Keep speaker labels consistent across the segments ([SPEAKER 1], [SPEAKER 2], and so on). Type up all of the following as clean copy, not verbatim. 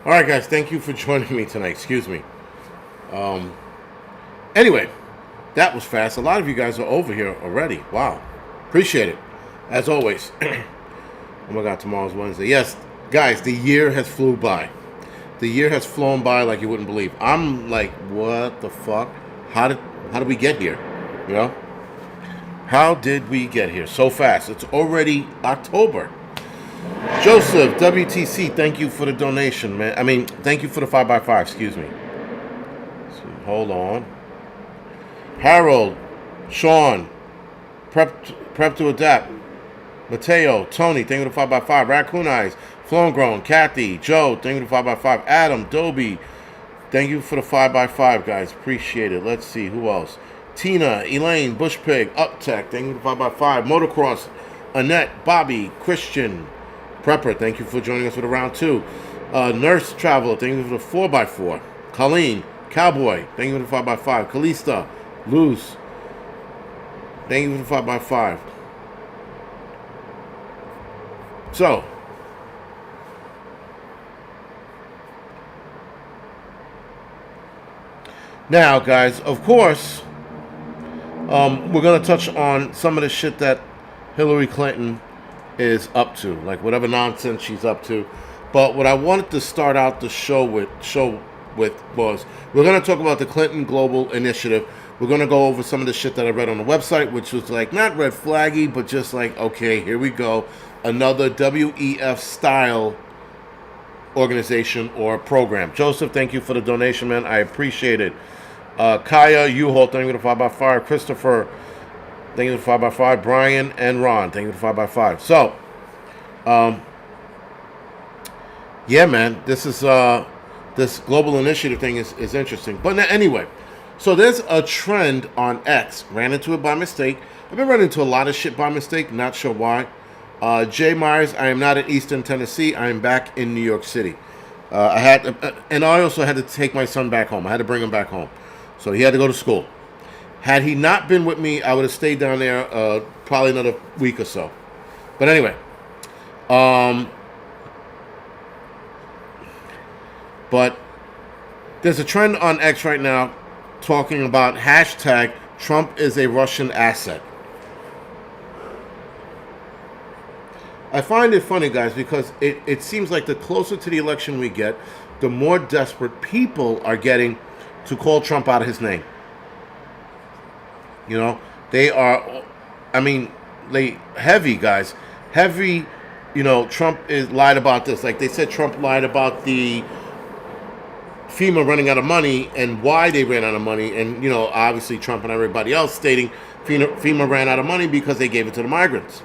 [SPEAKER 1] All right, guys, thank you for joining me tonight. Excuse me. Anyway, that was fast. A lot of you guys are over here already. Wow. Appreciate it. As always. Oh my God, tomorrow's Wednesday. Yes, guys, the year has flew by. The year has flown by like you wouldn't believe. I'm like, what the fuck? How did we get here? You know? How did we get here so fast? It's already October. Joseph, WTC, thank you for the donation, man. I mean, thank you for the 5x5, excuse me. So, hold on. Harold, Sean, prep to adapt. Mateo, Tony, thank you for the 5x5. Raccoon Eyes, Flown Grown, Kathy, Joe, thank you for the 5x5. Adam, Dobie, thank you for the 5x5, guys. Appreciate it. Let's see, who else? Tina, Elaine, Bushpig, Uptech, thank you for the 5x5. Motocross, Annette, Bobby, Christian, Prepper, thank you for joining us for the round 2. Nurse Traveler, thank you for the 4x4. Colleen, Cowboy, thank you for the 5x5. Kalista, Luz, thank you for the 5x5. So, now, guys, of course, we're going to touch on some of the shit that Hillary Clinton is up to, like whatever nonsense she's up to. But what I wanted to start out the show with was we're going to talk about the Clinton Global Initiative. We're going to go over some of the shit that I read on the website, which was like not red flaggy, but just like, okay, here we go. Another WEF style organization or program. Joseph, thank you for the donation, man. I appreciate it. Kaya, U-Haul, thank you for the 5x5. Christopher, thank you for the 5x5. Brian and Ron, thank you for the 5x5. So, yeah, man, this is this global initiative thing is interesting. But anyway, so there's a trend on X. Ran into it by mistake. I've been running into a lot of shit by mistake. Not sure why. Jay Myers, I am not in Eastern Tennessee. I am back in New York City. And I also had to take my son back home. I had to bring him back home. So he had to go to school. Had he not been with me, I would have stayed down there probably another week or so. But anyway. But there's a trend on X right now talking about hashtag Trump is a Russian asset. I find it funny, guys, because it seems like the closer to the election we get, the more desperate people are getting to call Trump out of his name. You know, they are, I mean, heavy, guys. Heavy, you know, Trump is lied about this. Like they said Trump lied about the FEMA running out of money and why they ran out of money. And, you know, obviously Trump and everybody else stating FEMA ran out of money because they gave it to the migrants.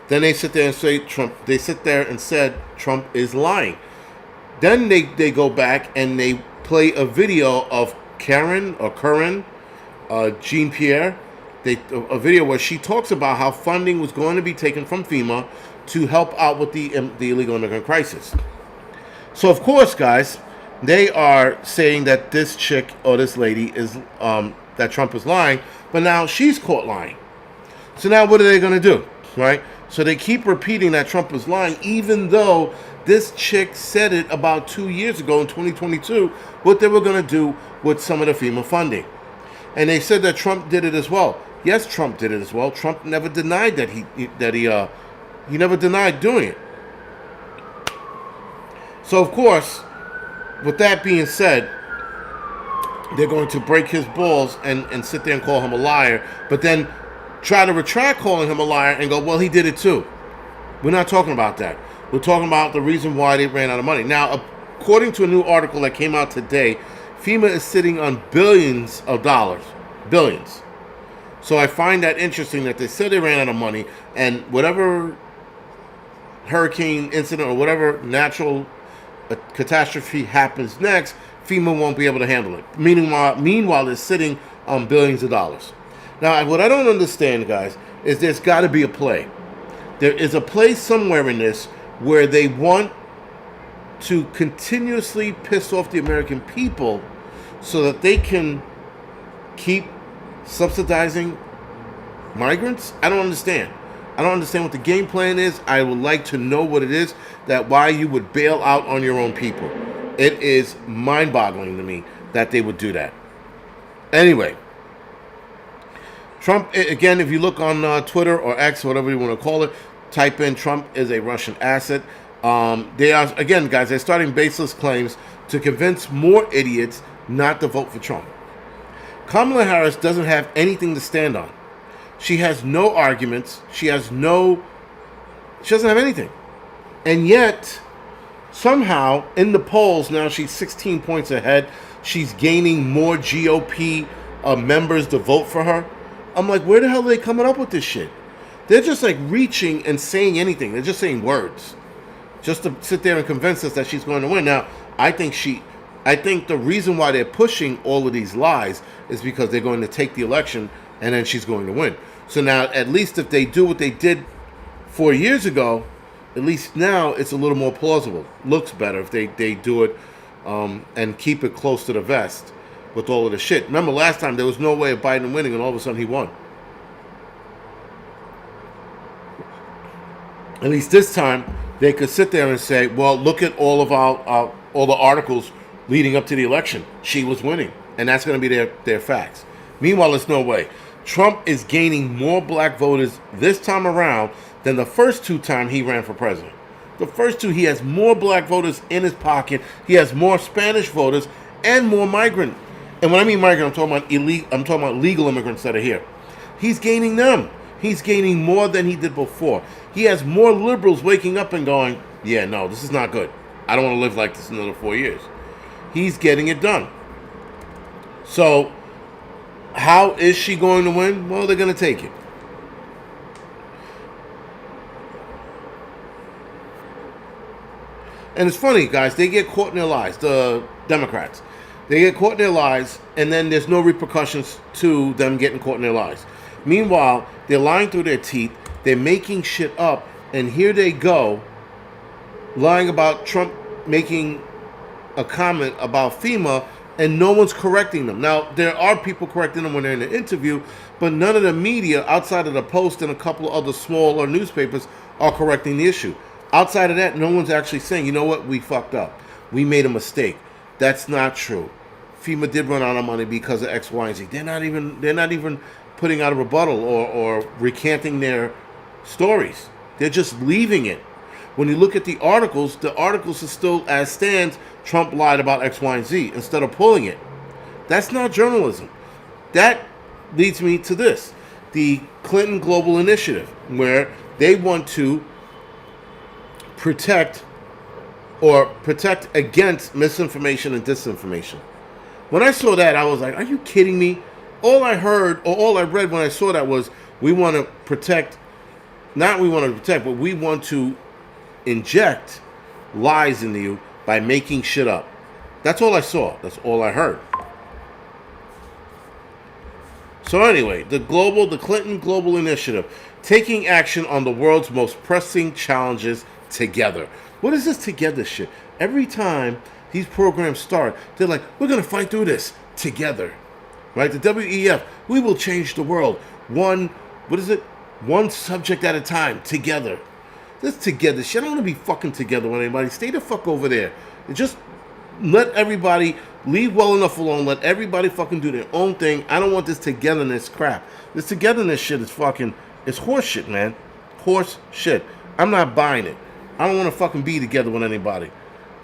[SPEAKER 1] Then they sit there and say Trump. They sit there and said Trump is lying. Then they go back and they play a video of Karen Jean Pierre. A video where she talks about how funding was going to be taken from FEMA to help out with the illegal immigrant crisis. So of course, guys, they are saying that this chick or this lady is that Trump is lying, but now she's caught lying. So now what are they going to do, right? So they keep repeating that Trump was lying, even though this chick said it about 2 years ago in 2022, what they were going to do with some of the FEMA funding. And they said that Trump did it as well. Yes, Trump did it as well. Trump never denied that he never denied doing it. So of course, with that being said, they're going to break his balls and sit there and call him a liar, but then try to retract calling him a liar and go, well, he did it too. We're not talking about that. We're talking about the reason why they ran out of money. Now, according to a new article that came out today, FEMA is sitting on billions of dollars. Billions. So I find that interesting that they said they ran out of money, and whatever hurricane incident or whatever natural catastrophe happens next, FEMA won't be able to handle it. Meanwhile, it's sitting on billions of dollars. Now, what I don't understand, guys, is there's got to be a play. There is a play somewhere in this where they want to continuously piss off the American people so that they can keep subsidizing migrants. I don't understand. I don't understand what the game plan is. I would like to know what it is, that why you would bail out on your own people. It is mind-boggling to me that they would do that. Anyway, Trump, again, if you look on Twitter or X, whatever you want to call it, type in Trump is a Russian asset. They are, again, guys, they're starting baseless claims to convince more idiots not to vote for Trump. Kamala Harris doesn't have anything to stand on. She has no arguments. She doesn't have anything. And yet, somehow, in the polls, now she's 16 points ahead. She's gaining more GOP members to vote for her. I'm like, where the hell are they coming up with this shit? They're just like reaching and saying anything. They're just saying words. Just to sit there and convince us that she's going to win. Now, I think the reason why they're pushing all of these lies is because they're going to take the election and then she's going to win. So now, at least if they do what they did 4 years ago, at least now it's a little more plausible. Looks better if they do it and keep it close to the vest with all of the shit. Remember last time there was no way of Biden winning and all of a sudden he won. At least this time they could sit there and say, well, look at all of all the articles leading up to the election. She was winning. And that's going to be their facts. Meanwhile, there's no way. Trump is gaining more black voters this time around than the first two times he ran for president. The first two, he has more black voters in his pocket. He has more Spanish voters and more migrant. And when I mean migrant, I'm talking about legal immigrants that are here. He's gaining them. He's gaining more than he did before. He has more liberals waking up and going, yeah, no, this is not good. I don't want to live like this another 4 years. He's getting it done. So, how is she going to win? Well, they're going to take it. And it's funny, guys, they get caught in their lies, the Democrats. They get caught in their lies, and then there's no repercussions to them getting caught in their lies. Meanwhile, they're lying through their teeth, they're making shit up, and here they go, lying about Trump making a comment about FEMA, and no one's correcting them. Now, there are people correcting them when they're in an interview, but none of the media, outside of the Post and a couple of other smaller newspapers, are correcting the issue. Outside of that, no one's actually saying, you know what, we fucked up. We made a mistake. That's not true. FEMA did run out of money because of X, Y, and Z. They're not even putting out a rebuttal or recanting their stories. They're just leaving it. When you look at the articles are still as stands, Trump lied about X, Y, and Z instead of pulling it. That's not journalism. That leads me to this. The Clinton Global Initiative, where they want to protect against misinformation and disinformation. When I saw that, I was like, are you kidding me? All I heard or all I read when I saw that was we want to protect, but we want to inject lies into you by making shit up. That's all I saw. That's all I heard. So anyway, the Clinton Global Initiative, taking action on the world's most pressing challenges together. What is this together shit? Every time these programs start, they're like, we're going to fight through this together. Right? The WEF, we will change the world. One subject at a time, together. This together shit. I don't want to be fucking together with anybody. Stay the fuck over there. And just let everybody leave well enough alone. Let everybody fucking do their own thing. I don't want this togetherness crap. This togetherness shit is fucking, it's horse shit, man. Horse shit. I'm not buying it. I don't want to fucking be together with anybody.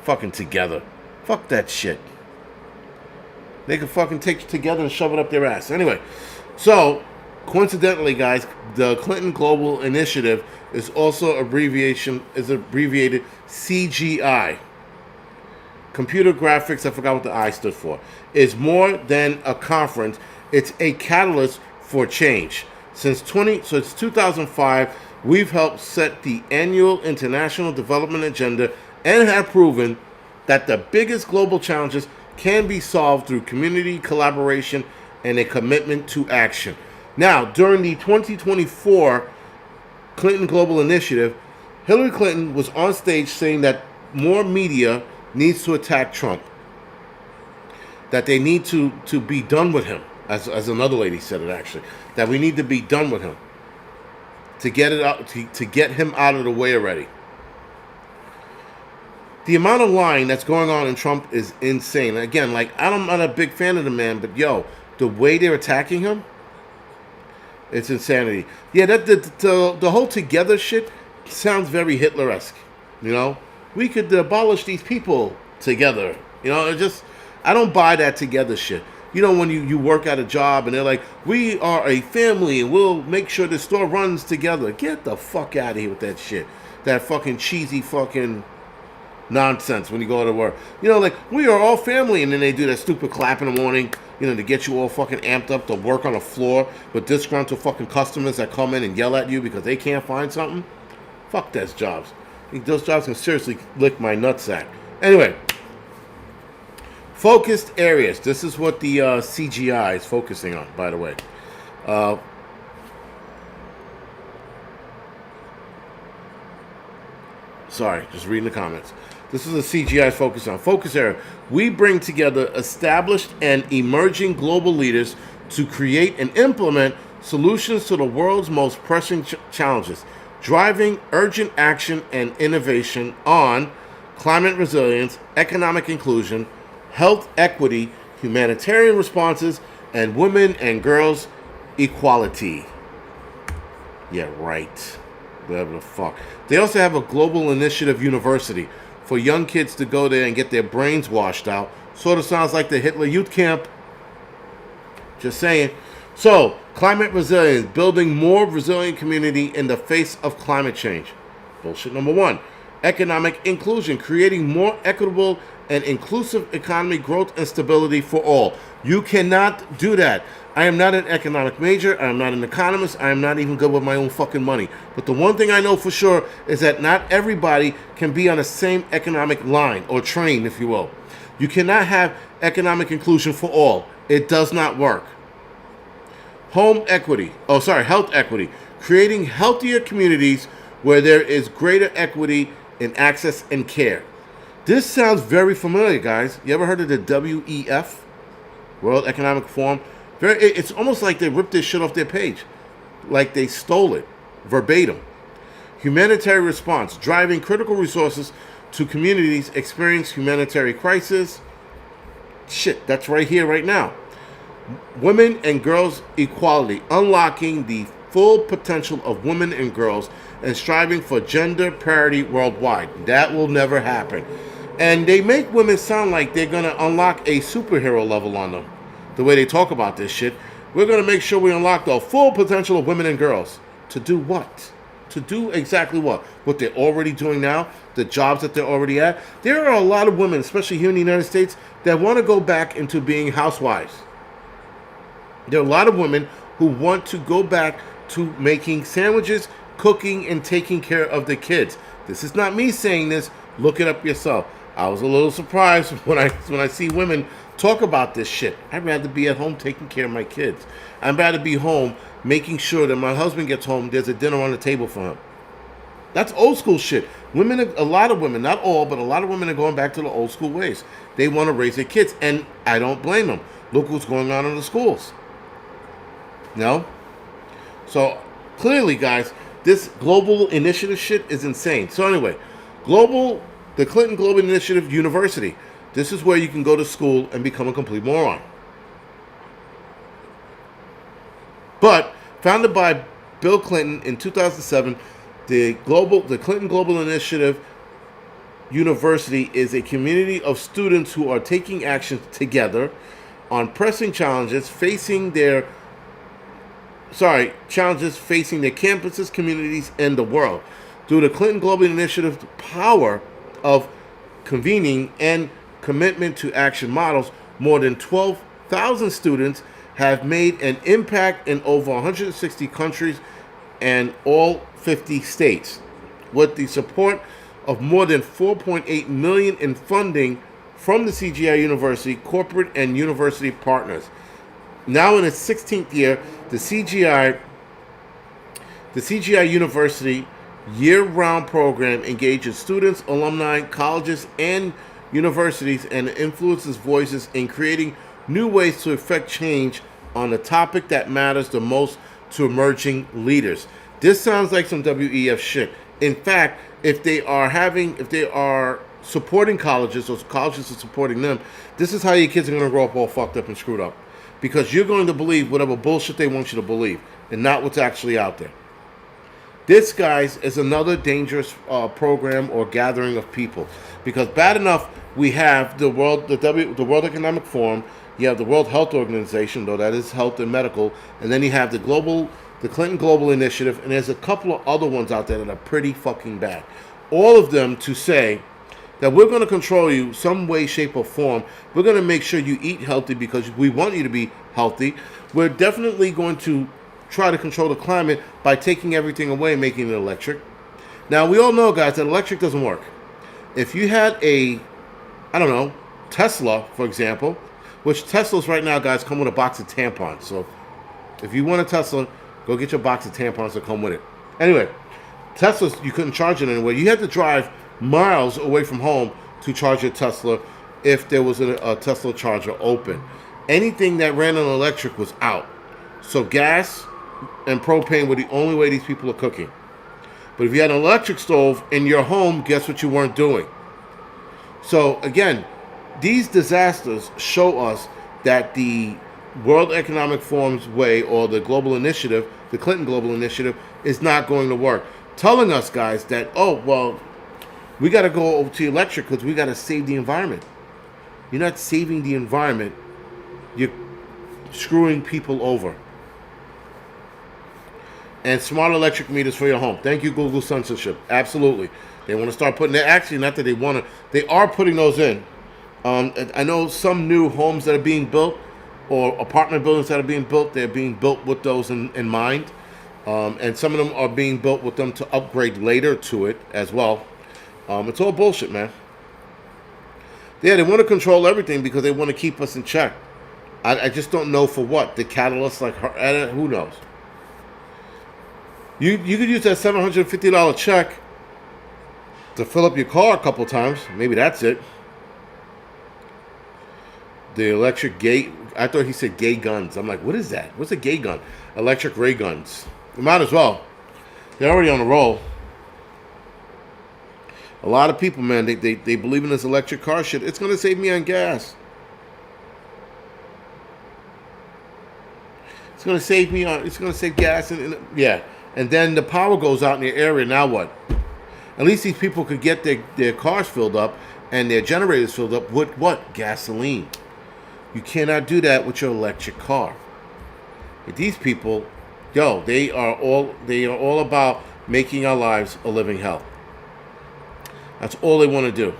[SPEAKER 1] Fucking together. Fuck that shit. They can fucking take it together and shove it up their ass. Anyway, so, coincidentally, guys, the Clinton Global Initiative is also abbreviated CGI. Computer graphics, I forgot what the I stood for. Is more than a conference. It's a catalyst for change. Since 2005, we've helped set the annual international development agenda and have proven that the biggest global challenges can be solved through community collaboration and a commitment to action. Now, during the 2024 Clinton Global Initiative, Hillary Clinton was on stage saying that more media needs to attack Trump. That they need to be done with him, as another lady said it actually. That we need to be done with him. To get it out, to get him out of the way already. The amount of lying that's going on in Trump is insane. Again, like I'm not a big fan of the man, but yo, the way they're attacking him, it's insanity. Yeah, that the whole together shit sounds very Hitler-esque. You know, we could abolish these people together. You know, it just I don't buy that together shit. You know, when you work at a job and they're like, we are a family and we'll make sure the store runs together. Get the fuck out of here with that shit. That fucking cheesy fucking nonsense when you go to work. You know, like, we are all family, and then they do that stupid clap in the morning, you know, to get you all fucking amped up to work on the floor with disgruntled fucking customers that come in and yell at you because they can't find something. Fuck those jobs. I think those jobs can seriously lick my nutsack. Anyway, focused areas. This is what the CGI is focusing on, by the way. Sorry, just reading the comments. This is a CGI focus on. Focus area. We bring together established and emerging global leaders to create and implement solutions to the world's most pressing challenges, driving urgent action and innovation on climate resilience, economic inclusion, health equity, humanitarian responses, and women and girls equality. Yeah, right. Whatever the fuck. They also have a global initiative university for young kids to go there and get their brains washed out. Sort of sounds like the Hitler Youth Camp. Just saying. So, climate resilience, building more resilient community in the face of climate change. Bullshit number one. Economic inclusion, creating more equitable and inclusive economy growth and stability for all. You cannot do that. I am not an economic major. I am not an economist. I am not even good with my own fucking money. But the one thing I know for sure is that not everybody can be on the same economic line or train, if you will. You cannot have economic inclusion for all. It does not work. Health equity. Creating healthier communities where there is greater equity in access and care. This sounds very familiar, guys. You ever heard of the WEF? World Economic Forum? It's almost like they ripped this shit off their page. Like they stole it. Verbatim. Humanitarian response. Driving critical resources to communities experiencing humanitarian crisis. Shit, that's right here, right now. Women and girls equality. Unlocking the full potential of women and girls and striving for gender parity worldwide. That will never happen. And they make women sound like they're going to unlock a superhero level on them. The way they talk about this shit. We're going to make sure we unlock the full potential of women and girls. To do what? To do exactly what? What they're already doing now? The jobs that they're already at? There are a lot of women, especially here in the United States, that want to go back into being housewives. There are a lot of women who want to go back to making sandwiches, cooking, and taking care of the kids. This is not me saying this. Look it up yourself. I was a little surprised when I see women talk about this shit. I'd rather be at home taking care of my kids. I'd rather be home making sure that my husband gets home, there's a dinner on the table for him. That's old school shit. A lot of women, not all, but a lot of women are going back to the old school ways. They want to raise their kids, and I don't blame them. Look what's going on in the schools. No? So, clearly, guys, this global initiative shit is insane. So anyway, the Clinton Global Initiative University. This is where you can go to school and become a complete moron. But founded by Bill Clinton in 2007, the Clinton Global Initiative University is a community of students who are taking action together on pressing challenges facing their campuses, communities, and the world. Through the Clinton Global Initiative's power of convening and commitment to action models, more than 12,000 students have made an impact in over 160 countries and all 50 states, with the support of more than $4.8 million in funding from the CGI University, corporate and university partners. Now in its 16th year, the CGI University year-round program engages students, alumni, colleges, and universities and influences voices in creating new ways to effect change on the topic that matters the most to emerging leaders. This sounds like some WEF shit. In fact, if they are supporting colleges, or colleges are supporting them, this is how your kids are going to grow up all fucked up and screwed up. Because you're going to believe whatever bullshit they want you to believe, and not what's actually out there. This, guys, is another dangerous program or gathering of people. Because bad enough, we have the World Economic Forum, you have the World Health Organization, though that is health and medical, and then you have the Clinton Global Initiative, and there's a couple of other ones out there that are pretty fucking bad. All of them to say that we're going to control you some way, shape, or form. We're going to make sure you eat healthy because we want you to be healthy. We're definitely going to try to control the climate by taking everything away, making it electric. Now, we all know, guys, that electric doesn't work. If you had a, I don't know, Tesla, for example, which Teslas right now, guys, come with a box of tampons. So if you want a Tesla, go get your box of tampons that come with it. Anyway, Teslas, you couldn't charge it anywhere. You had to drive miles away from home to charge your Tesla if there was a Tesla charger open. Anything that ran on electric was out. So gas and propane were the only way these people are cooking. But if you had an electric stove in your home, guess what you weren't doing? So again, these disasters show us that the World Economic Forum's way, or the global initiative, the Clinton Global Initiative, is not going to work. Telling us, guys, that, oh, well, we got to go over to electric because we got to save the environment. You're not saving the environment. You're screwing people over. And smart electric meters for your home. Thank you, Google censorship. Absolutely. They want to start putting that. Actually, not that they want to. They are putting those in. I know some new homes that are being built, or apartment buildings that are being built, they're being built with those in mind. And some of them are being built with them to upgrade later to it as well. It's all bullshit, man. Yeah, they want to control everything because they want to keep us in check. I just don't know for what. The catalyst, like her, who knows? You could use that $750 check to fill up your car a couple times. Maybe that's it. The electric gay. I thought he said gay guns. I'm like, what is that? What's a gay gun? Electric ray guns. You might as well. They're already on the roll. A lot of people, man, they believe in this electric car shit. It's going to save me on gas. It's going to save me on. It's going to save gas and yeah. And then the power goes out in your area. Now what? At least these people could get their cars filled up and their generators filled up with what? Gasoline. You cannot do that with your electric car. But these people, yo, they are all about making our lives a living hell. That's all they want to do.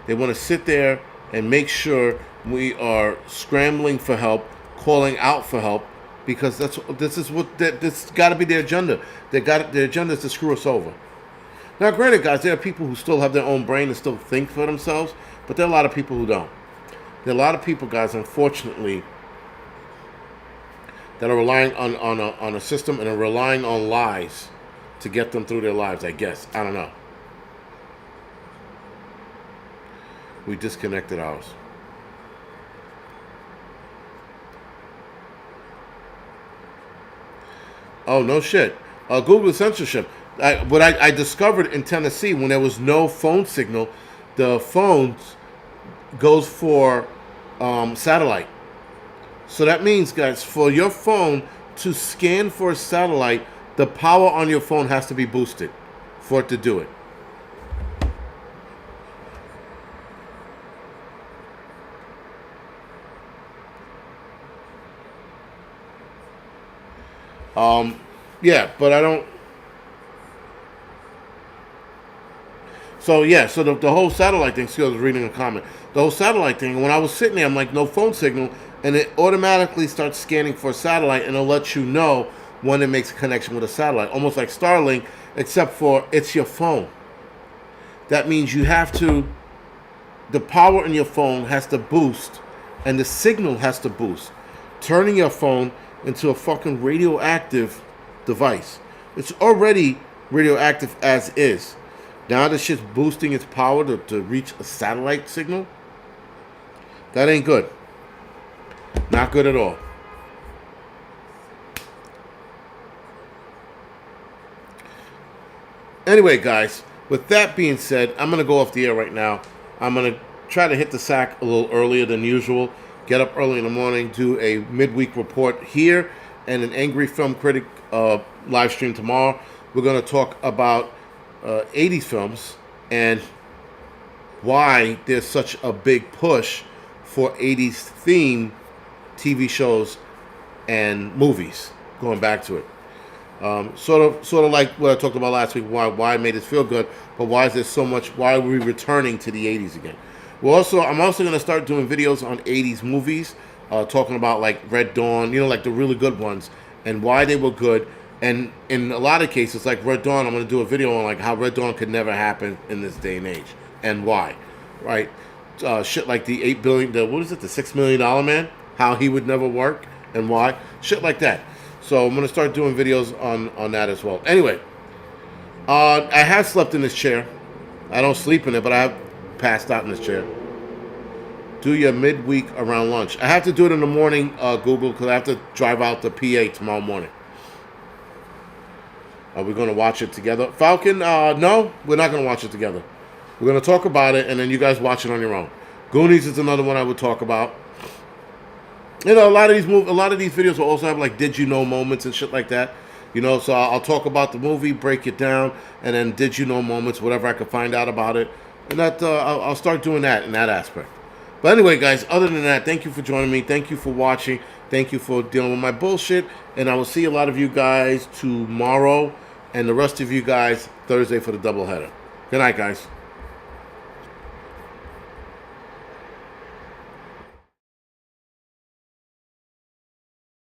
[SPEAKER 1] They want to sit there and make sure we are scrambling for help, calling out for help, because this got to be their agenda. Their agenda is to screw us over. Now, granted, guys, there are people who still have their own brain and still think for themselves, but there are a lot of people who don't. There are a lot of people, guys, unfortunately, that are relying on a system and are relying on lies to get them through their lives, I guess. I don't know. We disconnected ours. Oh, no shit. Google censorship. What I discovered in Tennessee, when there was no phone signal, the phones goes for satellite. So that means, guys, for your phone to scan for a satellite, the power on your phone has to be boosted for it to do it. Yeah, but I don't. So yeah, so the whole satellite thing. See, I was reading a comment. The whole satellite thing. When I was sitting there, I'm like, no phone signal, and it automatically starts scanning for a satellite, and it'll let you know when it makes a connection with a satellite, almost like Starlink, except for it's your phone. That means you have to. The power in your phone has to boost, and the signal has to boost, turning your phone into a fucking radioactive device. It's already radioactive as is. Now this shit's boosting its power to reach a satellite signal. That ain't good. Not good at all. Anyway, guys, with that being said, I'm going to go off the air right now. I'm going to try to hit the sack a little earlier than usual. Get up early in the morning, do a midweek report here, and an Angry Film Critic live stream tomorrow. We're going to talk about 80s films and why there's such a big push for 80s theme TV shows and movies. Going back to it, sort of like what I talked about last week. Why it made us feel good, but why is there so much? Why are we returning to the 80s again? I'm also going to start doing videos on 80s movies, talking about like Red Dawn, like the really good ones, and why they were good. And in a lot of cases, like Red Dawn, I'm going to do a video on like how Red Dawn could never happen in this day and age, and why, right? Shit like the the $6 million man, how he would never work, and why, shit like that. So I'm going to start doing videos on that as well. Anyway, I have slept in this chair. I don't sleep in it, but I have passed out in this chair. Do your midweek around lunch. I have to do it in the morning, Google, because I have to drive out to PA tomorrow morning. Are we going to watch it together? Falcon, no, we're not going to watch it together. We're going to talk about it, and then you guys watch it on your own. Goonies is another one I would talk about. A lot of these videos will also have like did you know moments and shit like that. So I'll talk about the movie, break it down, and then did you know moments, whatever I could find out about it. And that I'll start doing that in that aspect. But anyway, guys, other than that, thank you for joining me. Thank you for watching. Thank you for dealing with my bullshit. And I will see a lot of you guys tomorrow and the rest of you guys Thursday for the doubleheader. Good night, guys.